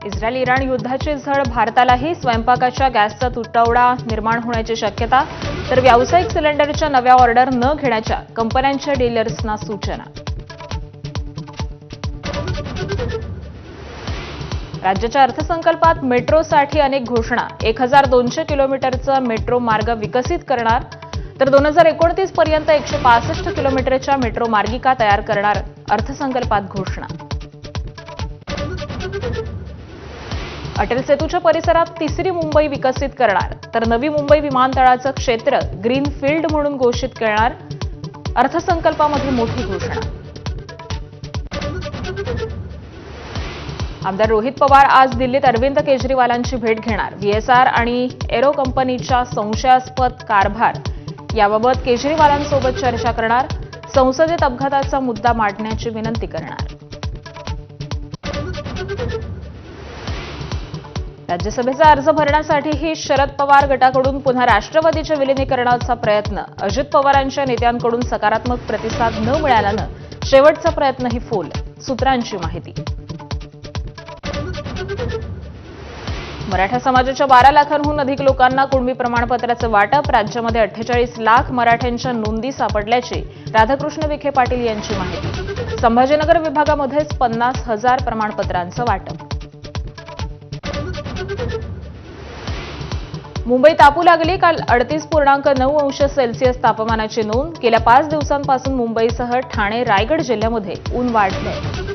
Israel-Iran युद्धाची झळ भारतालाही. स्वयंपाकाच्या गॅसचा तुटवडा निर्माण होण्याची शक्यता. तर व्यावसायिक सिलेंडरच्या नव्या ऑर्डर न घेण्याच्या कंपन्यांच्या डीलर्सना सूचना. राज्याच्या अर्थसंकल्पात मेट्रोसाठी अनेक घोषणा. 1200 किलोमीटरचा मेट्रो मार्ग विकसित करणार. तर 2029 पर्यंत 165 किलोमीटरच्या मेट्रो मार्गिका तयार करणार. अर्थसंकल्पात घोषणा. अटल सेतूच्या परिसरात तिसरी मुंबई विकसित करणार. तर नवी मुंबई विमानतळाचं क्षेत्र ग्रीनफील्ड म्हणून घोषित करणार. अर्थसंकल्पामध्ये मोठी घोषणा. आमदार रोहित पवार आज दिल्लीत अरविंद केजरीवालांची भेट घेणार. व्हीएसआर आणि एरो कंपनीच्या संशयास्पद कारभार याबाबत केजरीवालांसोबत चर्चा करणार. संसदेत अपघाताचा मुद्दा मांडण्याची विनंती करणार. राज्यसभेचा अर्ज भरण्यासाठीही शरद पवार गटाकडून पुन्हा राष्ट्रवादीच्या विलिनीकरणाचा प्रयत्न. अजित पवारांच्या नेत्यांकडून सकारात्मक प्रतिसाद न मिळाल्यानं शेवटचा प्रयत्नही फोल. सूत्रांची माहिती. मराठा समाजाच्या 12 लाखांहून अधिक लोकांना कुणबी प्रमाणपत्राचं वाटप. राज्यामध्ये 48 लाख मराठ्यांच्या नोंदी सापडल्याची राधाकृष्ण विखे पाटील यांची माहिती. संभाजीनगर विभागामध्येच 50,000 प्रमाणपत्रांचं वाटप. मुंबई तापू लागली. काल 38.9 अंश सेल्सिअस तापमानाची नोंद. गेल्या 5 दिवसांपासून मुंबईसह ठाणे, रायगड जिल्ह्यामध्ये ऊन वाढलंय.